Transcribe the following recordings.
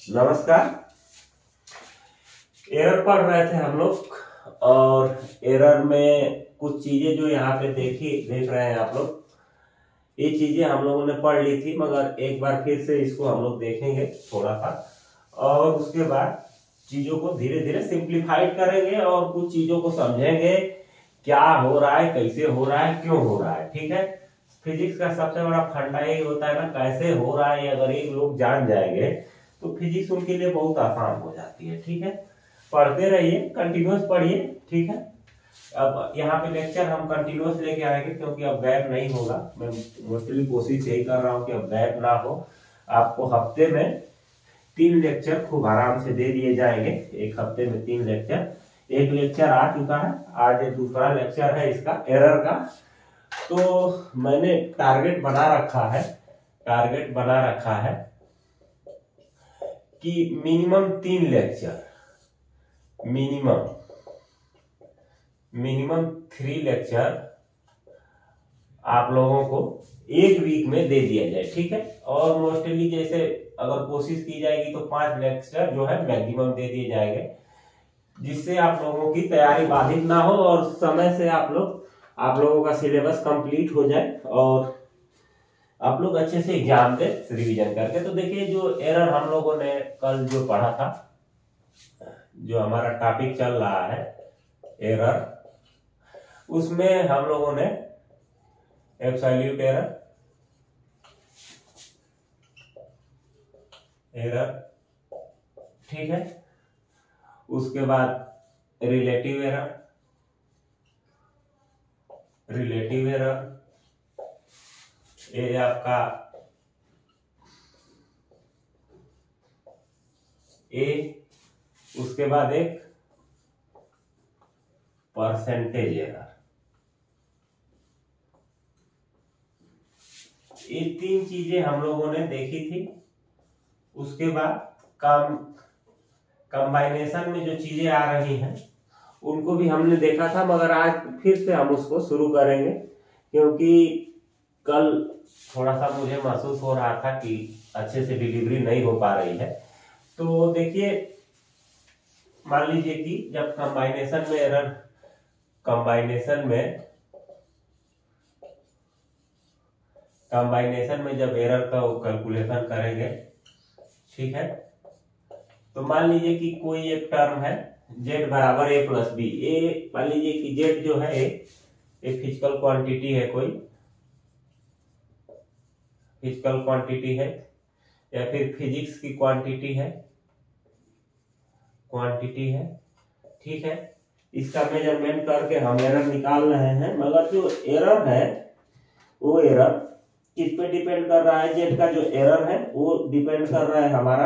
नमस्कार। एरर पढ़ रहे थे हम लोग और एरर में कुछ चीजें जो यहाँ पे देख रहे हैं आप लोग, ये चीजें हम लोगों ने पढ़ ली थी, मगर एक बार फिर से इसको हम लोग देखेंगे थोड़ा सा, और उसके बाद चीजों को धीरे धीरे सिंप्लीफाइड करेंगे और कुछ चीजों को समझेंगे क्या हो रहा है, कैसे हो रहा है, क्यों हो रहा है। ठीक है, फिजिक्स का सबसे बड़ा फंडा यही होता है ना, कैसे हो रहा है अगर एक लोग जान जाएंगे तो फिजिक्स उनके लिए बहुत आसान हो जाती है। ठीक है, पढ़ते रहिए, कंटिन्यूअस पढ़िए। ठीक है, अब यहाँ पे लेक्चर हम कंटिन्यूअस लेके आएंगे क्योंकि अब गैप नहीं होगा। मैं मोस्टली कोशिश यही कर रहा हूँ कि अब गैप ना हो। आपको हफ्ते में 3 लेक्चर खूब आराम से दे दिए जाएंगे। एक हफ्ते में 3 लेक्चर, एक लेक्चर आ चुका है, आज ये दूसरा लेक्चर है इसका एरर का। तो मैंने टारगेट बना रखा है कि मिनिमम 3 लेक्चर, मिनिमम 3 लेक्चर आप लोगों को एक वीक में दे दिया जाए। ठीक है, और मोस्टली जैसे अगर कोशिश की जाएगी तो 5 लेक्चर जो है मैक्सिमम दे दिए जाएंगे, जिससे आप लोगों की तैयारी बाधित ना हो और समय से आप लोगों का सिलेबस कंप्लीट हो जाए और आप लोग अच्छे से एग्जाम दे रिवीजन करके। तो देखिए, जो एरर हम लोगों ने कल जो पढ़ा था, जो हमारा टॉपिक चल रहा है एरर, उसमें हम लोगों ने एब्सोल्यूट एरर, ठीक है, उसके बाद रिलेटिव एरर, ये आपका उसके बाद एक परसेंटेज एरर। ये 3 चीजें हम लोगों ने देखी थी। उसके बाद कंबाइनेशन में जो चीजें आ रही हैं उनको भी हमने देखा था, मगर आज फिर से हम उसको शुरू करेंगे क्योंकि कल थोड़ा सा मुझे महसूस हो रहा था कि अच्छे से डिलीवरी नहीं हो पा रही है। तो देखिए, मान लीजिए कि जब कंबाइनेशन में जब एरर का कैलकुलेशन करेंगे, ठीक है, तो मान लीजिए कि कोई एक टर्म है z बराबर a प्लस बी। मान लीजिए कि z जो है एक फिजिकल क्वांटिटी है, कोई फिजिकल क्वांटिटी है या फिर फिजिक्स की क्वांटिटी है, ठीक है। इसका मेजरमेंट करके हम एरर निकाल रहे हैं, मगर जो एरर है वो एरर किस पे डिपेंड कर रहा है? जेड का जो एरर है वो डिपेंड कर रहा है हमारा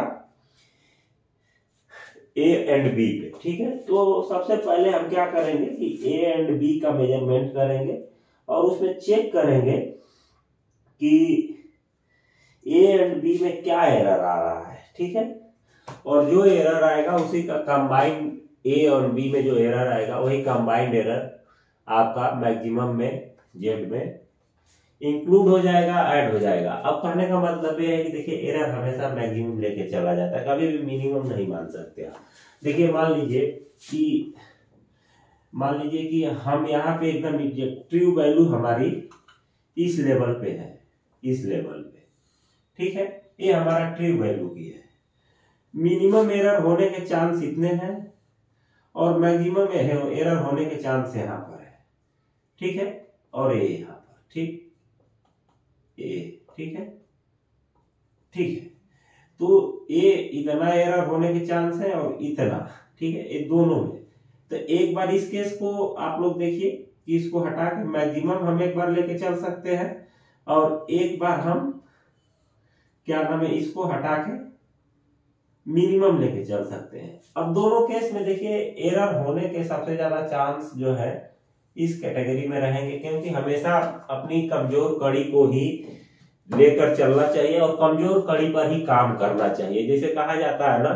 ए एंड बी पे। ठीक है, तो सबसे पहले हम क्या करेंगे कि ए एंड बी का मेजरमेंट करेंगे और उसमें चेक करेंगे कि ए एंड बी में क्या एरर आ रहा है। ठीक है, और जो एरर आएगा उसी का कंबाइंड, ए और बी में जो एरर आएगा वही कंबाइंड एरर आपका मैक्सिमम में जेड में इंक्लूड हो जाएगा, ऐड हो जाएगा। अब कहने का मतलब ये है कि देखिए, एरर हमेशा मैक्सिमम लेके चला जाता है, कभी भी मिनिमम नहीं मान सकते आप। देखिए, मान लीजिए कि हम यहाँ पे एकदम ट्रू वैल्यू हमारी इस लेवल पे है, इस लेवल पे, ठीक है, ये हमारा ट्रू वैल्यू की है। मिनिमम एरर होने के चांस इतने हैं और मैक्सिमम एरर होने के चांस यहाँ पर है, ठीक है, और ये यहाँ पर, ठीक है, तो ये इतना एरर होने के चांस है और इतना, ठीक है, ये दोनों में। तो एक बार इस केस को आप लोग देखिए कि इसको हटा के मैक्सिमम हम एक बार लेके चल सकते हैं और एक बार हम क्या नाम है, इसको हटा के मिनिमम लेके चल सकते हैं। अब दोनों केस में देखिए, एरर होने के सबसे ज्यादा चांस जो है इस कैटेगरी में रहेंगे, क्योंकि हमेशा अपनी कमजोर कड़ी को ही लेकर चलना चाहिए और कमजोर कड़ी पर ही काम करना चाहिए। जैसे कहा जाता है ना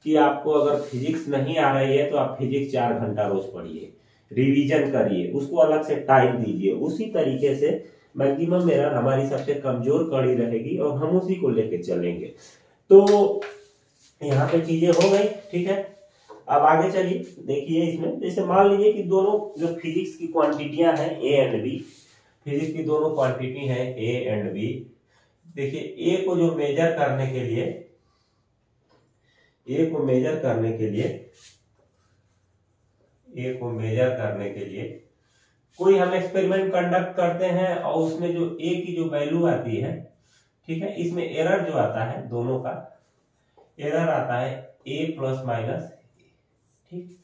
कि आपको अगर फिजिक्स नहीं आ रही है तो आप फिजिक्स 4 घंटा रोज पढ़िए, रिवीजन करिए, उसको अलग से टाइम दीजिए। उसी तरीके से मैक्सिमम एरर हमारी सबसे कमजोर कड़ी रहेगी और हम उसी को लेके चलेंगे। तो यहाँ पे चीजें हो गई, ठीक है। अब आगे चलिए, देखिए इसमें जैसे मान लीजिए कि दोनों जो फिजिक्स की क्वांटिटियां हैं ए एंड बी, फिजिक्स की दोनों क्वांटिटी है ए एंड बी। देखिए ए को जो मेजर करने के लिए, ए को मेजर करने के लिए, ए को मेजर करने के लिए कोई हम एक्सपेरिमेंट कंडक्ट करते हैं और उसमें जो ए की जो वैल्यू आती है, ठीक है, इसमें एरर जो आता है, दोनों का एरर आता है ए प्लस माइनस, ठीक,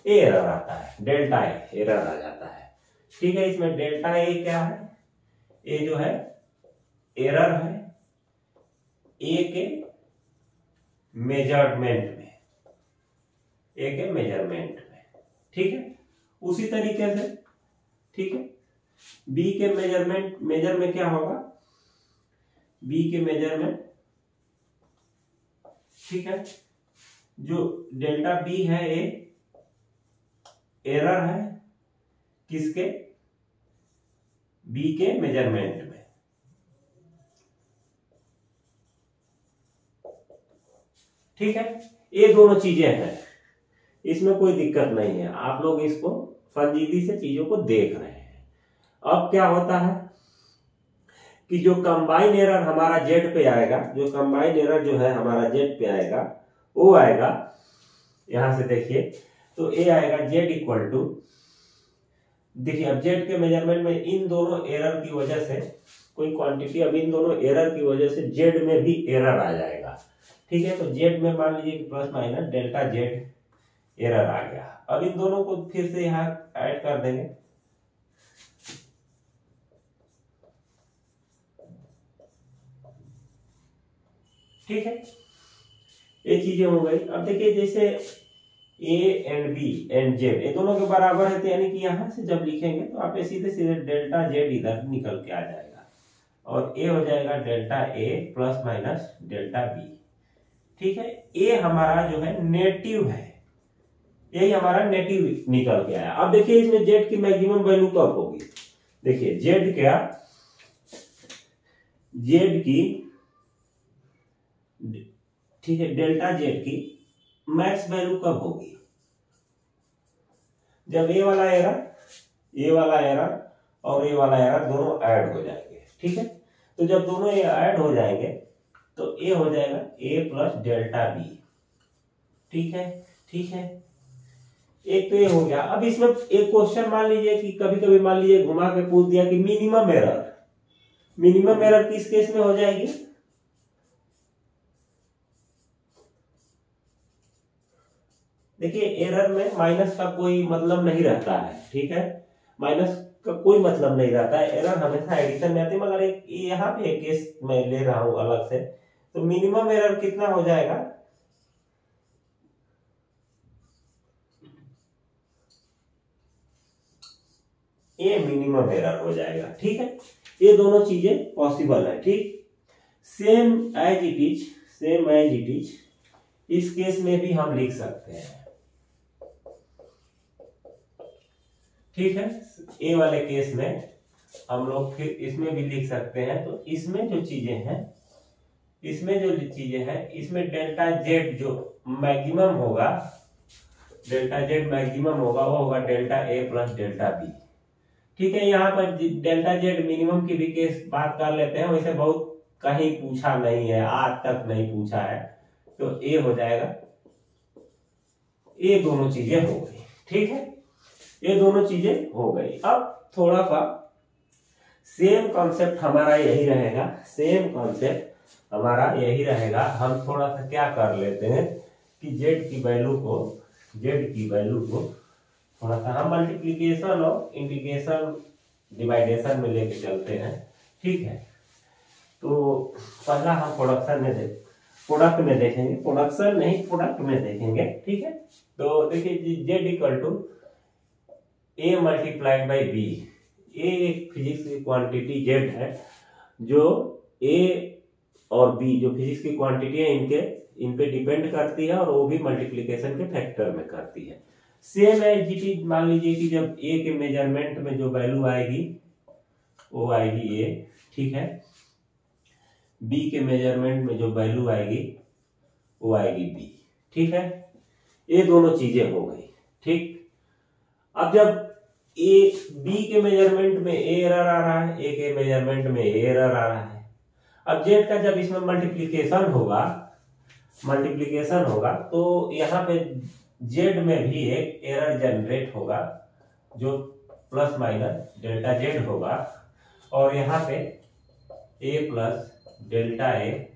ए एरर आता है, डेल्टा ए एरर आ जाता है, ठीक है। इसमें डेल्टा ए क्या है, ए जो है एरर है ए के मेजरमेंट में, ए के मेजरमेंट में, ठीक है। उसी तरीके से, ठीक है, बी के मेजर में क्या होगा, बी के मेजर में, ठीक है, जो डेल्टा बी है ए एरर है किसके, बी के मेजरमेंट में, ठीक है। ये दोनों चीजें हैं, इसमें कोई दिक्कत नहीं है, आप लोग इसको संजीदगी से चीजों को देख रहे हैं। अब क्या होता है कि जो कंबाइन एरर हमारा जेड पे आएगा, जो कंबाइन एरर जो है हमारा जेड पे आएगा, वो आएगा यहां से देखिए, तो ए आएगा जेड इक्वल टू, देखिए अब जेड के मेजरमेंट में इन दोनों एरर की वजह से कोई क्वांटिटी, अब इन दोनों एरर की वजह से जेड में भी एरर आ जाएगा, ठीक है। तो जेड में मान लीजिए plus minus delta Z error आ गया। अब इन दोनों को फिर से यहां ऐड कर देंगे, ठीक है, ये चीजें हो गई। अब देखिए जैसे A and B and Z ये दोनों के बराबर है, तो यानी कि यहां से जब लिखेंगे तो आप सीधे सीधे डेल्टा जेड इधर निकल के आ जाएगा और ए हो जाएगा delta A plus minus delta B, ठीक है। ए हमारा जो है नेटिव है, यही हमारा नेटिव निकल के आया। अब देखिए इसमें जेड की मैक्सिमम वैल्यू कब होगी, देखिए जेड क्या, जेड की, ठीक है, डेल्टा जेड की मैक्स वैल्यू कब होगी, जब ए वाला एरर, ए वाला एरर और ए वाला एरर दोनों ऐड हो जाएंगे, ठीक है। तो जब दोनों ये ऐड हो जाएंगे तो ए हो जाएगा ए प्लस डेल्टा बी, ठीक है, ठीक है। एक तो ये हो गया। अब इसमें एक क्वेश्चन मान लीजिए कि कभी कभी मान लीजिए घुमा के पूछ दिया कि मिनिमम एरर, मिनिमम एरर किस केस में हो जाएगी, देखिए एरर में माइनस का कोई मतलब नहीं रहता है, ठीक है, माइनस का कोई मतलब नहीं रहता है, एरर हमेशा एडिशन में आती है। मगर एक यहाँ पे एक केस मैं ले रहा हूं अलग से, तो मिनिमम एरर कितना हो जाएगा, ये मिनिमम एरर हो जाएगा, ठीक है। ये दोनों चीजें पॉसिबल है, ठीक, same as it is, same as it is इस केस में भी हम लिख सकते हैं, ठीक है। ए वाले केस में हम लोग फिर इसमें भी लिख सकते हैं। तो इसमें जो चीजें हैं, इसमें जो चीजें हैं, इसमें डेल्टा जेड जो मैक्सिमम होगा, डेल्टा जेड मैक्सिमम होगा, वो होगा delta A plus delta B, ठीक है। यहाँ पर डेल्टा जेड मिनिमम की भी केस बात कर लेते हैं, वैसे बहुत कहीं पूछा नहीं है, आज तक नहीं पूछा है, तो ए हो जाएगा, ये दोनों चीजें हो गई, ठीक है, ये दोनों चीजें हो गई। अब थोड़ा सा सेम कॉन्सेप्ट हमारा यही रहेगा, सेम कॉन्सेप्ट हमारा यही रहेगा। हम थोड़ा सा क्या कर लेते हैं कि जेड की वैल्यू को, जेड की वैल्यू को थोड़ा सा हम मल्टीप्लीकेशन और इंटीग्रेशन डिवाइडेशन में लेके चलते हैं, ठीक है। तो पहला हम प्रोडक्ट में देखेंगे, प्रोडक्शन नहीं प्रोडक्ट में देखेंगे, ठीक है। तो देखिए Z equal to A multiplied by B, A एक फिजिक्स की क्वांटिटी जेड है, जो ए और बी जो फिजिक्स की क्वांटिटी है इन पे डिपेंड करती है, और वो भी मल्टीप्लिकेशन के फैक्टर में करती है। सेम एज इट इज, मान लीजिए कि जब ए के मेजरमेंट में जो वैल्यू आएगी वो आएगी ए, ठीक है, बी के मेजरमेंट में जो वैल्यू आएगी वो आएगी बी। ठीक है, ये दोनों चीजें हो गई। ठीक, अब जब ए बी के मेजरमेंट में ए एरर आ रहा है, ए के मेजरमेंट में ए एरर आ रहा है, अब जेड का जब इसमें मल्टीप्लीकेशन होगा तो यहाँ पे जेड में भी एक एरर जनरेट होगा जो प्लस माइनस डेल्टा जेड होगा, और यहाँ पे A plus delta A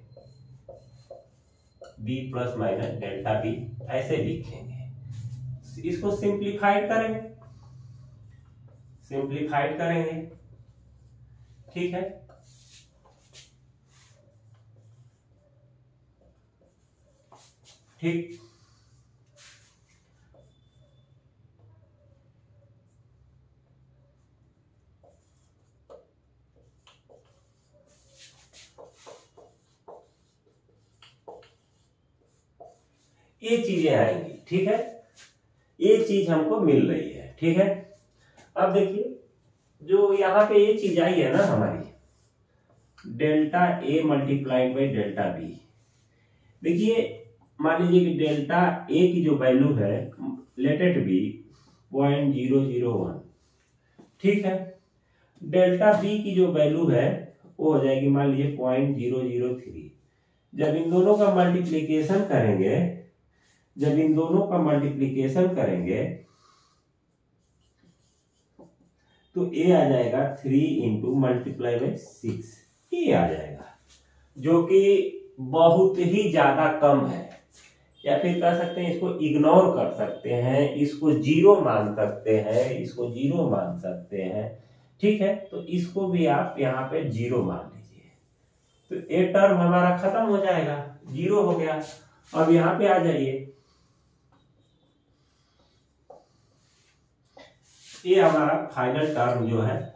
B plus minus delta B ऐसे लिखेंगे। इसको सिंप्लीफाइड करेंगे। ठीक है, ठीक, ये चीजें आएंगी। ठीक है, ये चीज हमको मिल रही है। ठीक है, अब देखिए जो यहाँ पे ये चीज आई है ना हमारी delta A multiplied by delta B. देखिए मान लीजिए कि डेल्टा ए की जो वैल्यू है लेट इट बी 0.001। ठीक है, डेल्टा बी की जो वैल्यू है वो हो जाएगी मान लीजिए 0.003। जब इन दोनों का मल्टीप्लीकेशन करेंगे तो ए आ जाएगा 3 इंटू मल्टीप्लाई बाई 6, ये आ जाएगा, जो कि बहुत ही ज्यादा कम है, या फिर कह सकते हैं इसको इग्नोर कर सकते हैं, इसको जीरो मान सकते हैं। ठीक है, तो इसको भी आप यहाँ पे जीरो मान लीजिए, तो ये टर्म हमारा खत्म हो जाएगा, जीरो हो गया। अब यहाँ पे आ जाइए, ये हमारा फाइनल टर्म जो है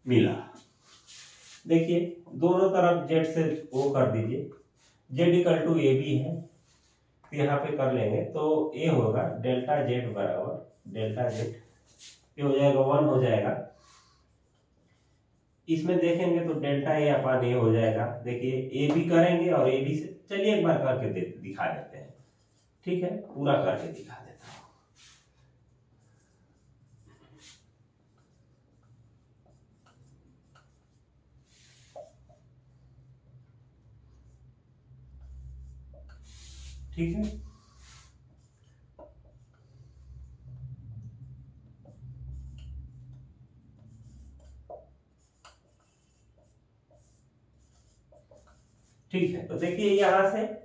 मिला। देखिए दोनों तरफ जेड से वो कर दीजिए, Z equal to A B है, तो यहाँ पे कर लेंगे तो ए होगा डेल्टा जेड बराबर डेल्टा जेड, ये हो जाएगा 1 हो जाएगा। इसमें देखेंगे तो डेल्टा ए अपान ए हो जाएगा। देखिए ए बी करेंगे और ए बी से, चलिए एक बार करके दिखा देते हैं। ठीक है, पूरा करके दिखा देता हूं। ठीक है, ठीक है, तो देखिए यहां से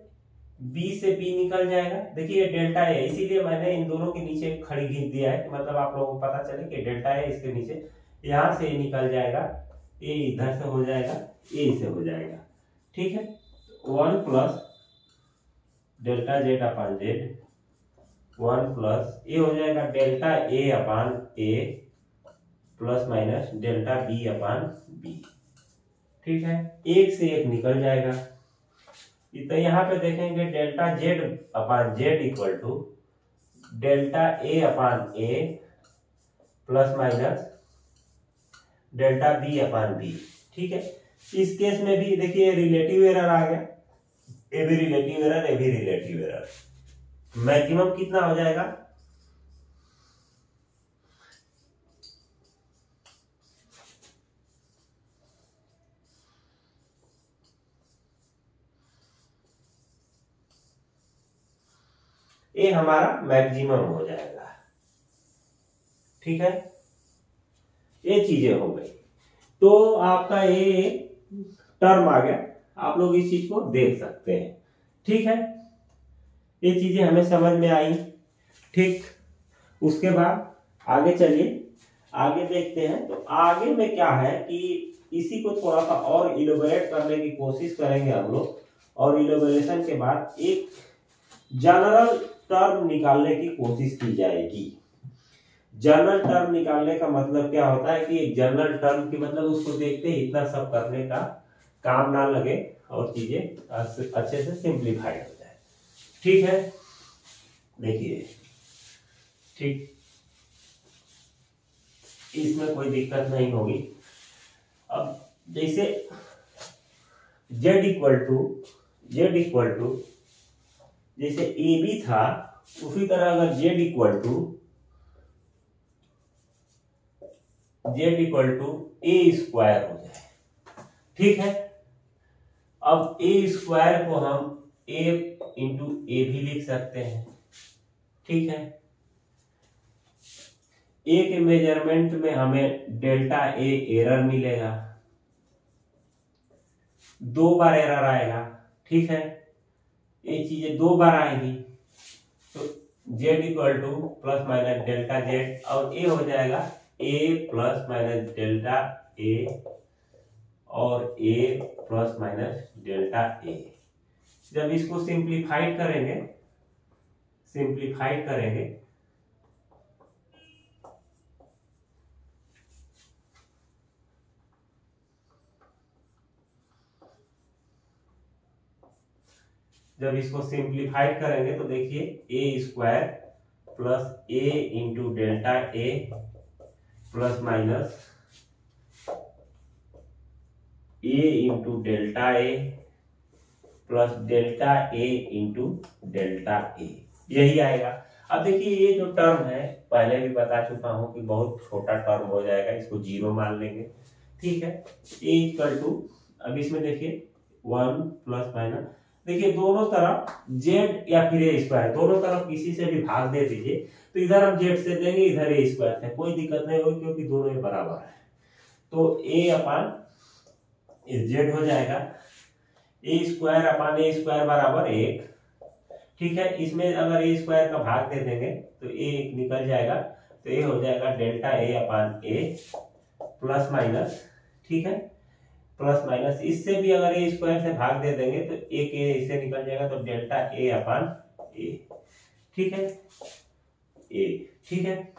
B से B निकल जाएगा। देखिए ये डेल्टा है, इसीलिए मैंने इन दोनों के नीचे खड़ी खींच दिया है, मतलब आप लोगों को पता चले कि डेल्टा है, इसके नीचे यहां से ये निकल जाएगा, ये इधर से हो जाएगा, ये इसे हो जाएगा। ठीक है, 1 plus delta Z upon Z, 1 plus ये हो जाएगा delta A upon A plus minus delta B upon B. ठीक है, एक से एक निकल जाएगा, तो यहाँ पे देखेंगे delta Z upon Z equal to delta A upon A plus minus delta B upon B. ठीक है, इस केस में भी देखिए रिलेटिव एरर आ गया, ए भी रिलेटिव एरर, मैक्सिमम कितना हो जाएगा, ये हमारा मैक्सिमम हो जाएगा। ठीक है, ये चीजें हो गई, तो आपका ये टर्म आ गया, आप लोग इस चीज को देख सकते हैं। ठीक है, ये चीजें हमें समझ में आई। ठीक, उसके बाद आगे चलिए, आगे देखते हैं। तो आगे में क्या है कि इसी को थोड़ा सा और इलेबोरेट करने की कोशिश करेंगे हम लोग, और इलेबोरेशन के बाद एक जनरल टर्म निकालने की कोशिश की जाएगी। जनरल टर्म निकालने का मतलब क्या होता है कि एक जनरल टर्म की मतलब उसको देखते ही इतना सब करने का काम ना लगे और चीजें अच्छे से सिंप्लीफाइड हो जाए। ठीक है, देखिए, ठीक, इसमें कोई दिक्कत नहीं होगी। अब जैसे z इक्वल टू जैसे ए बी था, उसी तरह अगर z equal to A square हो जाए, ठीक है। अब ए स्क्वायर को हम ए इंटू ए भी लिख सकते हैं, ठीक है। ए के मेजरमेंट में हमें डेल्टा ए एरर मिलेगा, 2 बार एरर आएगा, ठीक है। ये चीजें 2 बार आएगी, तो z equal two plus minus delta z, और ए हो जाएगा a plus minus delta a और a plus minus delta a। जब इसको सिंप्लीफाइड करेंगे तो देखिए ए square plus A into delta A plus minus A into delta A plus delta A into delta A, यही आएगा। अब देखिए ये जो टर्म है, पहले भी बता चुका हूं कि बहुत छोटा टर्म हो जाएगा, इसको 0 मान लेंगे, ठीक है। ए इक्वल टू, अब इसमें देखिए 1 प्लस माइनस, देखिए दोनों तरफ z या फिर ए स्क्वायर, दोनों तरफ किसी से भी भाग दे दीजिए, तो इधर हम z से देंगे, इधर ए स्क्वायर से, कोई दिक्कत नहीं होगी क्योंकि दोनों ही बराबर है। तो a अपान z हो जाएगा, ए स्क्वायर बराबर 1, ठीक है। इसमें अगर ए स्क्वायर का भाग दे देंगे तो ए निकल जाएगा, तो ये हो जाएगा delta A upon A plus minus, ठीक है, प्लस माइनस। इससे भी अगर ए स्क्वायर से भाग दे देंगे तो एक ए इससे निकल जाएगा, तो डेल्टा ए अपान ए, ठीक है, ए, ठीक है।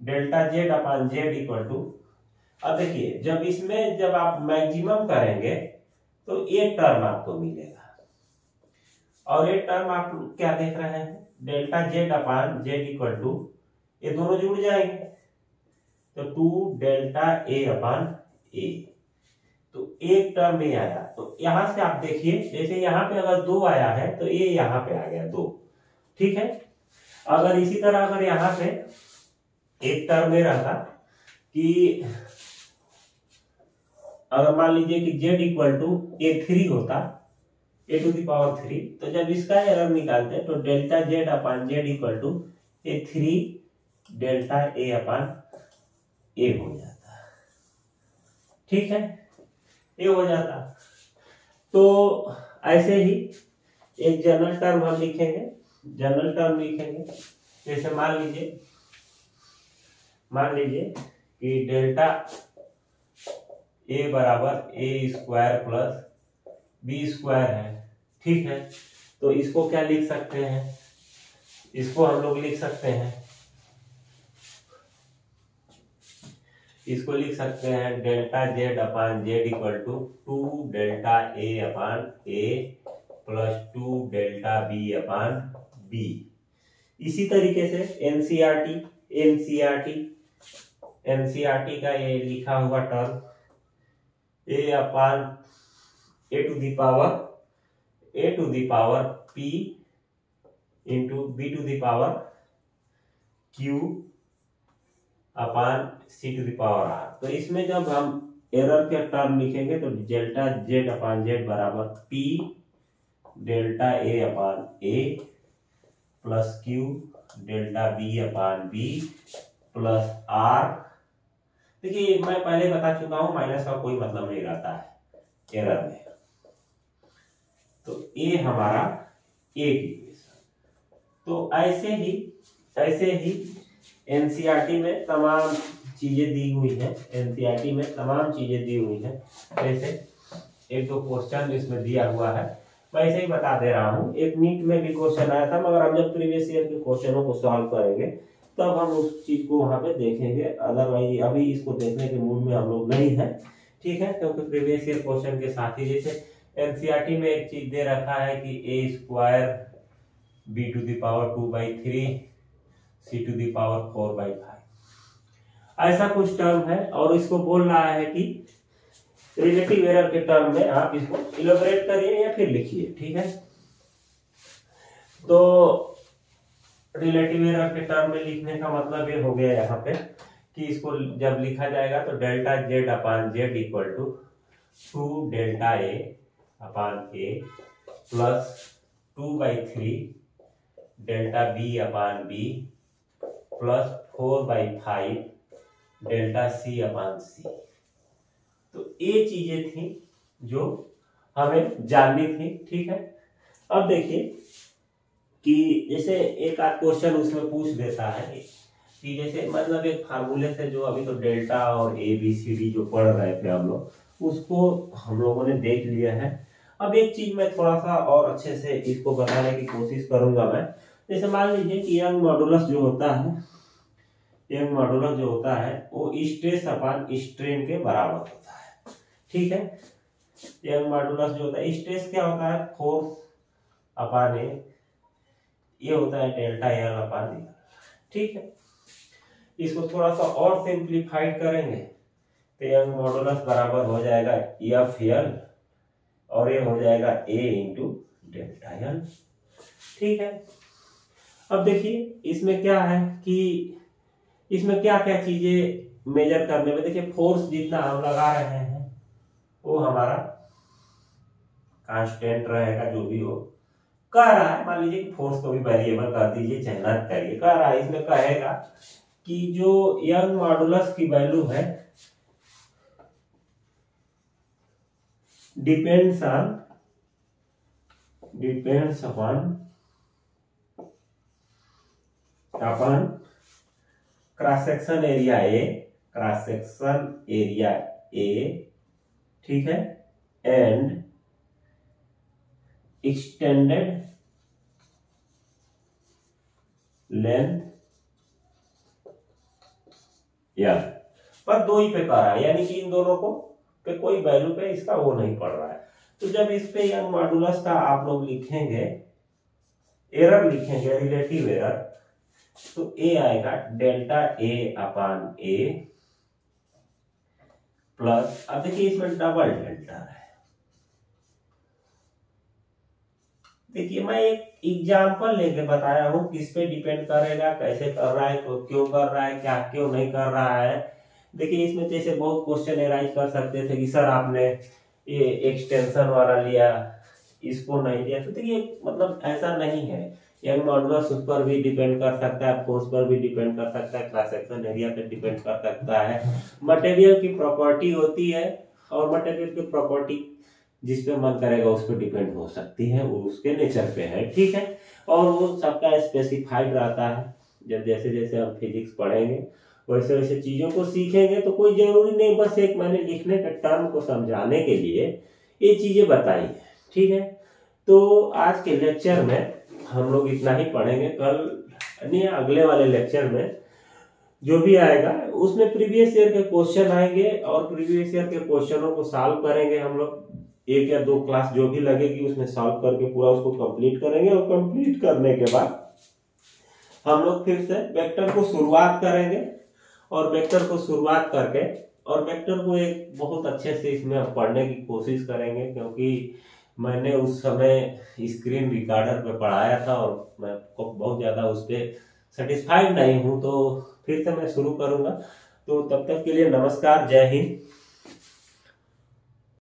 Delta Z upon Z equal to, अब देखिए जब आप मैक्सिमम करेंगे तो ये टर्म आपको मिलेगा, और ये टर्म आप क्या देख रहे हैं, delta Z upon Z equal to, ये दोनों जुड़ जाएंगे तो 2 डेल्टा ए अपान ए, तो एक टर्म में आया। तो यहां से आप देखिए, जैसे यहाँ पे अगर 2 आया है तो ये यहाँ पे आ गया 2, ठीक है। अगर इसी तरह अगर यहाँ पे एक टर्म में रहता कि अगर मान लीजिए कि z इक्वल टू a3 होता, a टू द पावर 3, तो जब इसका एरर निकालते हैं तो delta z upon z equal to a3 delta a upon a हो जाता, ठीक है, ये हो जाता। तो ऐसे ही एक जनरल टर्म हम लिखेंगे, जैसे मान लीजिए कि डेल्टा ए बराबर ए स्क्वायर प्लस बी स्क्वायर है, ठीक है। तो इसको क्या लिख सकते हैं, इसको हम लोग लिख सकते हैं delta Z upon Z equal to 2 delta A upon A plus 2 delta B upon B. इसी तरीके से एनसीईआरटी का ये लिखा हुआ term A upon A to the power P into B to the power Q upon C to the power R. तो इसमें जब हम एरर के टर्म लिखेंगे तो डेल्टा जेड अपान जेड बराबर P delta A upon A plus Q delta B upon B plus R. देखिए मैं पहले बता चुका हूं, माइनस का कोई मतलब नहीं रहता है एरर में। तो ये हमारा एक इक्वेशन। तो ऐसे ही एनसीईआरटी में तमाम चीजें दी हुई हैं, जैसे एक दो क्वेश्चन इसमें दिया हुआ है, मैं ऐसे ही बता दे रहा हूँ। एक नीट में भी क्वेश्चन आया था, मगर हम जब प्रीवियस ईयर के क्वेश्चनों को सॉल्व करेंगे तब हम उस चीज को वहां पे देखेंगे। अदरवाइज अभी इसको देखने के मूड में हम लोग नहीं है, ठीक है, क्योंकि प्रीवियस ईयर क्वेश्चन के साथ ही जैसे एनसीईआरटी में एक चीज दे रखा है कि A square B to the power 2/3 C to the power 4/5। ऐसा कुछ टर्म है और इसको बोल रहा है कि रिलेटिव एरर के टर्म में आप इसको इलेबोरेट करिए या फिर लिखिए। ठीक है, तो रिलेटिव एरर के टर्म में लिखने का मतलब ये हो गया यहाँ पे कि इसको जब लिखा जाएगा तो delta Z upon Z equal to 2 delta A upon A plus 2/3 delta B upon B plus 4/5 delta C upon C. तो ये चीजें थी जो हमें जाननी थी। ठीक है, अब देखिए कि जैसे एक आध क्वेश्चन उसमें पूछ देता है कि जैसे मतलब एक फार्मूले से जो अभी तो डेल्टा और ए बी सी डी जो पढ़ रहे थे हम लोग, उसको हम लोगों ने देख लिया है। अब एक चीज मैं थोड़ा सा और अच्छे से इसको बताने की कोशिश करूंगा मैं। जैसे मान लीजिए कि यंग मॉडुलस जो होता है, यंग मॉडुलस जो होता है वो स्ट्रेस अपान स्ट्रेन के बराबर होता है। ठीक है, यंग मॉडुलस जो होता है, स्ट्रेस क्या होता है, फोर्स अपान ए, ये होता है डेल्टा एल अपान ए। ठीक है, इसको थोड़ा सा और सिंप्लीफाइड करेंगे तो यंग मॉडुलस बराबर हो जाएगा एफ एल और ये हो जाएगा ए इंटू डेल्टा एल। ठीक है, अब देखिए इसमें क्या है कि इसमें क्या क्या चीजें मेजर करने में, देखिए फोर्स जितना हम लगा रहे हैं वो हमारा कांस्टेंट रहेगा, जो भी हो। कह रहा है मान लीजिए फोर्स को भी वेरिएबल कर दीजिए, चाहे ना करिए, कह रहा है इसमें कहेगा कि जो यंग मॉडुलस की वैल्यू है depends upon cross section area A, ठीक है, एंड एक्सटेंडेड लेंथ या पर दो ही पे कर रहा है, यानी कि इन दोनों को पे कोई वैल्यू पे इसका वो नहीं पड़ रहा है। तो जब इस पे यंग मॉडुलस का आप लोग लिखेंगे, एरर लिखेंगे, रिलेटिव एरर, तो ए आएगा delta A upon A plus, अब देखिए इसमें डबल डेल्टा है। देखिए मैं एक एग्जाम्पल लेके बताया हूं, किस पे डिपेंड करेगा, कैसे कर रहा है, क्यों कर रहा है, क्या क्यों नहीं कर रहा है। देखिए इसमें जैसे बहुत क्वेश्चन एराइज कर सकते थे कि सर आपने ये एक्सटेंशन वाला लिया, इसको नहीं लिया। तो देखिए मतलब ऐसा नहीं है, यंग मॉडुलस उस पर भी डिपेंड कर सकता है, फोर्स पर भी डिपेंड कर सकता है, क्रॉस सेक्शन एरिया पे डिपेंड कर सकता है। मटेरियल की प्रॉपर्टी होती है और मटेरियल की प्रॉपर्टी जिस पे मन करेगा उस पर डिपेंड हो सकती है, वो उसके नेचर पे है। ठीक है, और वो सबका स्पेसिफाइड रहता है। जब जैसे जैसे हम फिजिक्स पढ़ेंगे वैसे वैसे चीजों को सीखेंगे, तो कोई जरूरी नहीं, बस एक मैंने लिखने के टर्म को समझाने के लिए ये चीजें बताई है। ठीक है, तो आज के लेक्चर में हम लोग इतना ही पढ़ेंगे। कल नहीं, अगले वाले लेक्चर में जो भी आएगा उसमें प्रीवियस ईयर के क्वेश्चन आएंगे और प्रीवियस ईयर के क्वेश्चनों को सॉल्व करेंगे हम लोग। 1 या 2 क्लास जो भी लगेगी उसमें सॉल्व करके पूरा उसको कंप्लीट करेंगे, और कंप्लीट करने के बाद हम लोग फिर से वेक्टर को शुरुआत करेंगे, और वेक्टर को शुरुआत करके और वेक्टर को एक बहुत अच्छे से इसमें पढ़ने की कोशिश करेंगे, क्योंकि मैंने उस समय स्क्रीन रिकॉर्डर पे पढ़ाया था और मैं बहुत ज़्यादा उस पर सेटिस्फाइड नहीं हूँ। तो फिर से मैं शुरू करूँगा। तो तब तक के लिए नमस्कार, जय हिंद।